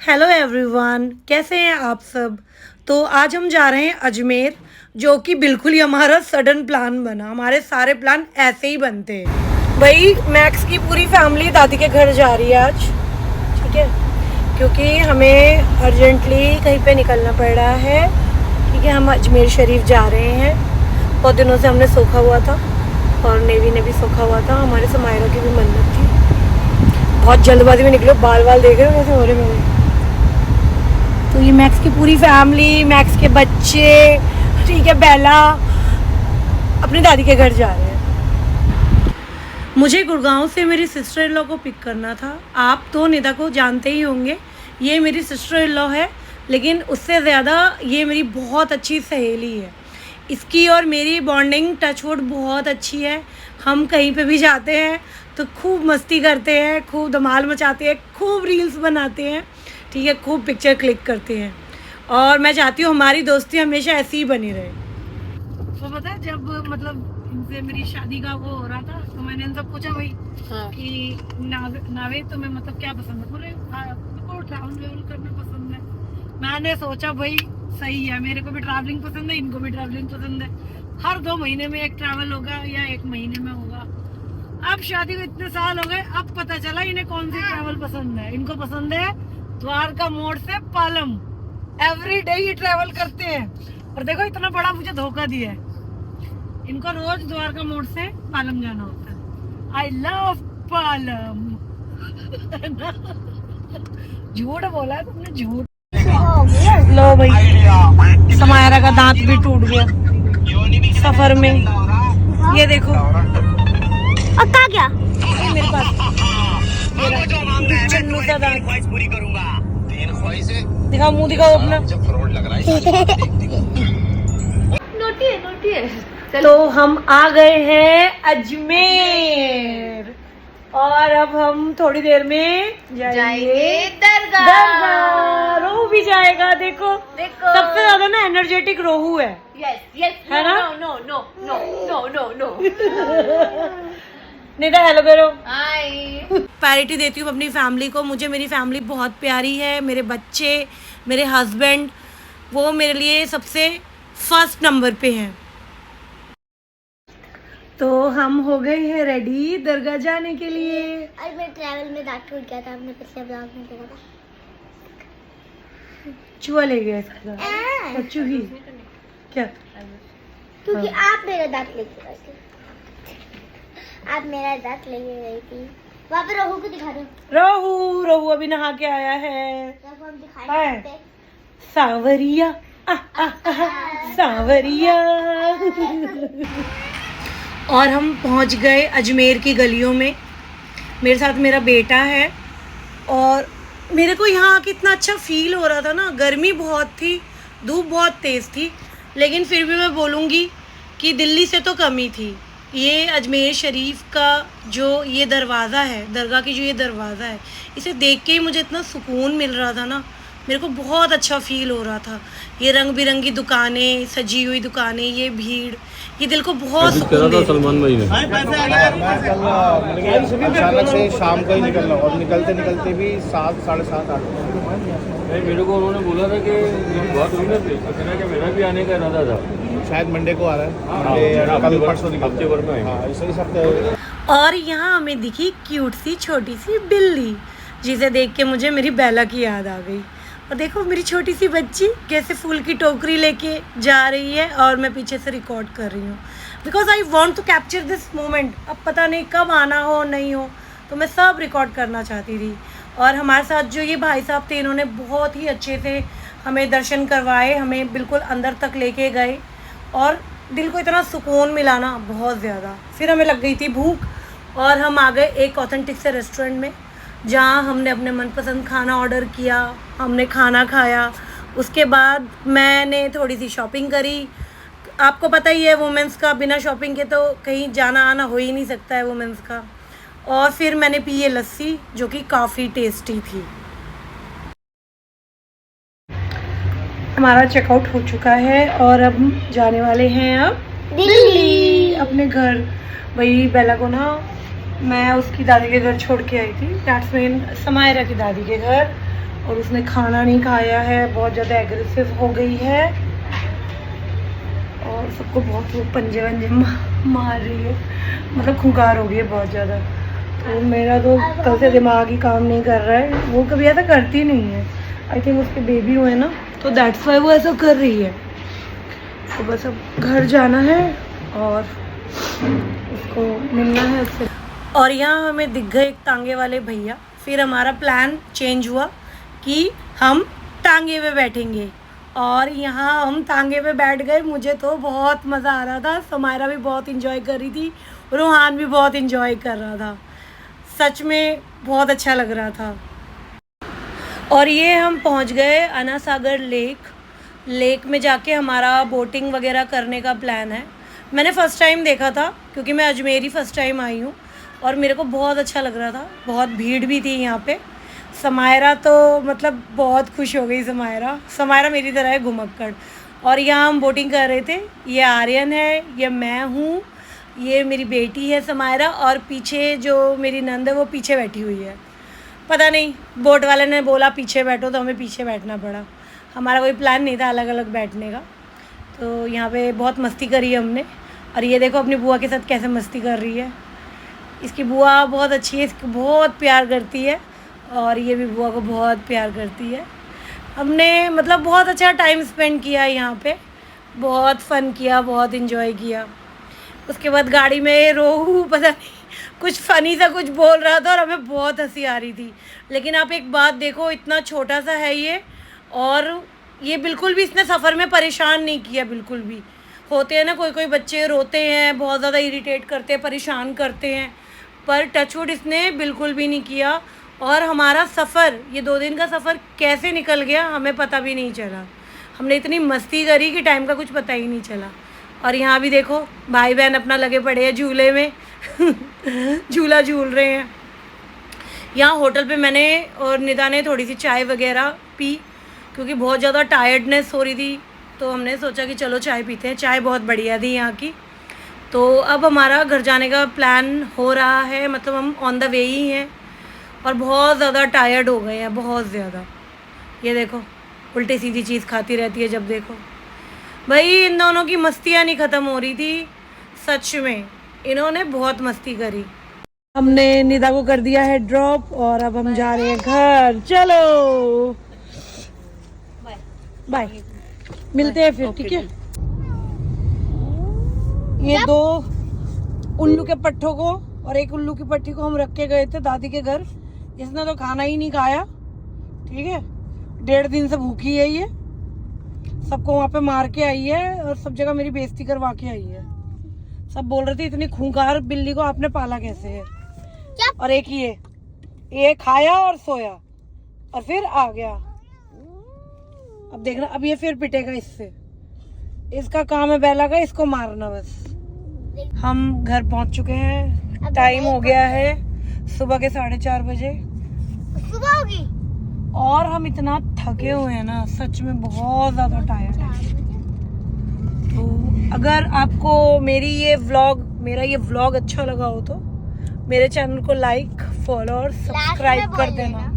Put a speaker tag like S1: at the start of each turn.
S1: Hello everyone, कैसे हैं आप सब। तो आज हम जा रहे हैं अजमेर, जो कि बिल्कुल ही हमारा सडन प्लान बना। हमारे सारे प्लान ऐसे ही बनते हैं। भाई मैक्स की पूरी फैमिली दादी के घर जा रही है आज, ठीक है, क्योंकि हमें अर्जेंटली कहीं पे निकलना पड़ रहा है। ठीक है, हम अजमेर शरीफ जा रहे हैं। बहुत दिनों से हमने सोखा हुआ था और नेवी ने भी सोखा हुआ था। हमारे समायरा की भी मन्नत थी। बहुत जल्दबाजी में निकलो, बाल बाल देख रहे हो कैसे हो रहे मेरे। तो ये मैक्स की पूरी फैमिली, मैक्स के बच्चे, ठीक है, बेला अपनी दादी के घर जा रहे हैं। मुझे गुड़गांव से मेरी सिस्टर इन लॉ को पिक करना था। आप तो निदा को जानते ही होंगे, ये मेरी सिस्टर इन लॉ है, लेकिन उससे ज़्यादा ये मेरी बहुत अच्छी सहेली है। इसकी और मेरी बॉन्डिंग टचवुड बहुत अच्छी है। हम कहीं पे भी जाते हैं तो खूब मस्ती करते हैं, खूब धमाल मचाते हैं, खूब रील्स बनाते हैं, ठीक है, खूब पिक्चर क्लिक करते हैं। और मैं चाहती हूँ हमारी दोस्ती हमेशा ऐसी ही बनी रहे। तो पता है, जब मतलब इनसे मेरी शादी का वो हो रहा था तो मैंने इनसे पूछा भाई कि नावे तुम्हें मतलब क्या पसंद है। बोले को ट्रैवल करना पसंद है। मैंने सोचा भाई सही है, मेरे को भी ट्रैवलिंग पसंद है, इनको भी ट्रैवलिंग पसंद है। हर 2 महीने में एक ट्रैवल होगा या 1 महीने में होगा। अब शादी को इतने साल हो गए, अब पता चला इन्हें कौन सी ट्रैवल पसंद है। इनको पसंद है द्वारका मोड़ से पालम। एवरी डे ये ट्रैवल करते हैं। और देखो इतना बड़ा मुझे धोखा दिया है, इनको रोज द्वारका मोड़ से पालम जाना होता है। I love Palam. झूठ बोला है तुमने, झूठ। लो भाई, समायरा का दांत भी टूट गया सफर में। ये देखो
S2: और कहाँ गया?
S1: मेरे पास चन्नू का दांत। दिखाओ, मुंह दिखाओ अपना।
S2: नोटी है।
S1: तो हम आ गए हैं अजमेर और अब हम थोड़ी देर में
S2: जाएंगे दरगाह।
S1: दरगाह। रोहू भी जाएगा। देखो सबसे ज्यादा ना एनर्जेटिक रोहू है।
S2: यस
S1: है ना?
S2: नो।
S1: निदा हेलो करो।
S2: हाय।
S1: प्रायोरिटी देती हूँ अपनी फैमिली को। मुझे मेरी फैमिली बहुत प्यारी है। मेरे बच्चे, मेरे हस्बैंड, वो मेरे लिए सबसे फर्स्ट नंबर पे हैं। तो हम हो गए हैं रेडी दरगाह जाने के लिए।
S2: आज मैं ट्रैवल में दांत टूट गया था, आपने पिछले ब्लॉग में देखा था।
S1: चूहा ले गया इसका। चूही क्या?
S2: क्योंकि आप मेरा दांत लेके गए थे। आप मेरा दांत लेके गई थी। वहाँ पे रोहू को दिखा दो।
S1: रोहू अभी नहा के आया है।
S2: हम दिखाएंगे।
S1: सांवरिया सांवरिया। और हम पहुंच गए अजमेर की गलियों में। मेरे साथ मेरा बेटा है और मेरे को यहाँ कितना अच्छा फील हो रहा था ना। गर्मी बहुत थी, धूप बहुत तेज़ थी, लेकिन फिर भी मैं बोलूँगी कि दिल्ली से तो कम ही थी। ये अजमेर शरीफ का जो ये दरवाज़ा है, दरगाह की जो ये दरवाज़ा है, इसे देख के ही मुझे इतना सुकून मिल रहा था ना। मेरे को बहुत अच्छा फील हो रहा था। ये रंग बिरंगी दुकानें, सजी हुई दुकानें, ये भीड़, ये दिल को बहुत सुकून दे।
S3: सलमान भाई ने अचानक से शाम को ही निकलना और निकलते निकलते भी 7, साढ़े 7, 8
S4: मेरे को उन्होंने बोला था कि मेरी बात हुई ना, कि मेरा भी आने का इरादा था।
S3: शायद मंडे को आ रहा है, कल परसों
S4: हफ्ते भर में
S3: आएंगे।
S1: और यहाँ हमें दिखी क्यूट सी छोटी सी बिल्ली, जिसे देख के मुझे मेरी बेला की याद आ गई। और देखो मेरी छोटी सी बच्ची कैसे फूल की टोकरी लेके जा रही है और मैं पीछे से रिकॉर्ड कर रही हूँ, because I want to capture this moment. अब पता नहीं कब आना हो नहीं हो, तो मैं सब रिकॉर्ड करना चाहती थी। और हमारे साथ जो ये भाई साहब थे, इन्होंने बहुत ही अच्छे से हमें दर्शन करवाए, हमें बिल्कुल अंदर तक लेके गए और दिल को इतना सुकून मिला ना, बहुत ज़्यादा। फिर हमें लग गई थी भूख और हम आ गए एक ऑथेंटिक से रेस्टोरेंट में, जहाँ हमने अपने मनपसंद खाना ऑर्डर किया, हमने खाना खाया। उसके बाद मैंने थोड़ी सी शॉपिंग करी। आपको पता ही है वुमेंस का, बिना शॉपिंग के तो कहीं जाना आना हो ही नहीं सकता है वुमेंस का। और फिर मैंने पी ये लस्सी, जो कि काफ़ी टेस्टी थी। हमारा चेकआउट हो चुका है और अब जाने वाले हैं अब दिल्ली अपने घर। वही बेला को ना मैं उसकी दादी के घर छोड़ के आई थी, दैट्स मीन समायरा की दादी के घर। और उसने खाना नहीं खाया है, बहुत ज़्यादा एग्रेसिव हो गई है और सबको बहुत वो पंजे वंजे मार रही है, मतलब खुंखार हो गई है बहुत ज़्यादा। तो मेरा तो कल से दिमाग ही काम नहीं कर रहा है, वो कभी ऐसा करती नहीं है। आई थिंक उसके बेबी हुए ना, तो दैट्स वाई वो ऐसा कर रही है। तो बस अब घर जाना है और उसको मिलना है उससे। और यहाँ हमें दिख गए एक टांगे वाले भैया। फिर हमारा प्लान चेंज हुआ कि हम टांगे पे बैठेंगे और यहाँ हम टांगे पे बैठ गए। मुझे तो बहुत मज़ा आ रहा था, समायरा भी बहुत इंजॉय कर रही थी, रोहान भी बहुत इंजॉय कर रहा था। सच में बहुत अच्छा लग रहा था। और ये हम पहुँच गए अन्ना सागर लेक में जाके हमारा बोटिंग वगैरह करने का प्लान है। मैंने फ़र्स्ट टाइम देखा था क्योंकि मैं अजमेर ही फ़र्स्ट टाइम आई हूँ और मेरे को बहुत अच्छा लग रहा था। बहुत भीड़ भी थी यहाँ पे। समायरा तो मतलब बहुत खुश हो गई। समायरा मेरी तरह है घुमक्कड़। और यहाँ हम बोटिंग कर रहे थे। ये आर्यन है, ये मैं हूँ, ये मेरी बेटी है समायरा, और पीछे जो मेरी नंद है वो पीछे बैठी हुई है। पता नहीं बोट वाले ने बोला पीछे बैठो तो हमें पीछे बैठना पड़ा। हमारा कोई प्लान नहीं था अलग अलग बैठने का। तो यहाँ पे बहुत मस्ती करी हमने। और ये देखो अपनी बुआ के साथ कैसे मस्ती कर रही है। इसकी बुआ बहुत अच्छी है, इसको बहुत प्यार करती है और ये भी बुआ को बहुत प्यार करती है। हमने मतलब बहुत अच्छा टाइम स्पेंड किया यहाँ पे, बहुत फ़न किया, बहुत इन्जॉय किया। उसके बाद गाड़ी में रोहू पता नहीं कुछ फ़नी सा कुछ बोल रहा था और हमें बहुत हंसी आ रही थी। लेकिन आप एक बात देखो, इतना छोटा सा है ये और ये बिल्कुल भी इसने सफ़र में परेशान नहीं किया। बिल्कुल भी होते हैं ना कोई बच्चे रोते हैं, बहुत ज़्यादा इरिटेट करते हैं, परेशान करते हैं, पर टचवुड इसने बिल्कुल भी नहीं किया। और हमारा सफ़र, ये 2 दिन का सफ़र कैसे निकल गया हमें पता भी नहीं चला। हमने इतनी मस्ती करी कि टाइम का कुछ पता ही नहीं चला। और यहाँ भी देखो भाई बहन अपना लगे पड़े हैं झूले में झूला झूल रहे हैं। यहाँ होटल पे मैंने और निदा ने थोड़ी सी चाय वगैरह पी क्योंकि बहुत ज़्यादा टायर्डनेस हो रही थी। तो हमने सोचा कि चलो चाय पीते हैं। चाय बहुत बढ़िया थी यहाँ की। तो अब हमारा घर जाने का प्लान हो रहा है, मतलब हम ऑन द वे ही हैं और बहुत ज़्यादा टायर्ड हो गए हैं, बहुत ज़्यादा। ये देखो उल्टी सीधी चीज़ खाती रहती है जब देखो। भाई इन दोनों की मस्तियाँ नहीं ख़त्म हो रही थी, सच में इन्होंने बहुत मस्ती करी। हमने निदा को कर दिया है ड्रॉप और अब हम जा रहे हैं घर। चलो बाय, मिलते हैं फिर, ठीक है। ये 2 उल्लू के पट्ठों को और एक उल्लू की पट्टी को हम रख के गए थे दादी के घर। इसने तो खाना ही नहीं खाया, ठीक है। 1.5 दिन से भूखी है ये, सबको वहाँ पे मार के आई है और सब जगह मेरी बेइज्जती करवा के आई है। सब बोल रहे थे इतनी खूंखार बिल्ली को आपने पाला कैसे है। और एक ये खाया और सोया और फिर आ गया। अब देखना, अब ये फिर पिटेगा इससे। इसका काम है बेला का इसको मारना बस। हम घर पहुंच चुके हैं। टाइम हो गया है सुबह के 4:30 बजे।
S2: सुबह होगी
S1: और हम इतना थके हुए हैं ना, सच में बहुत ज़्यादा टायर्ड है। तो अगर आपको मेरा ये व्लॉग अच्छा लगा हो तो मेरे चैनल को लाइक, फॉलो और सब्सक्राइब कर देना।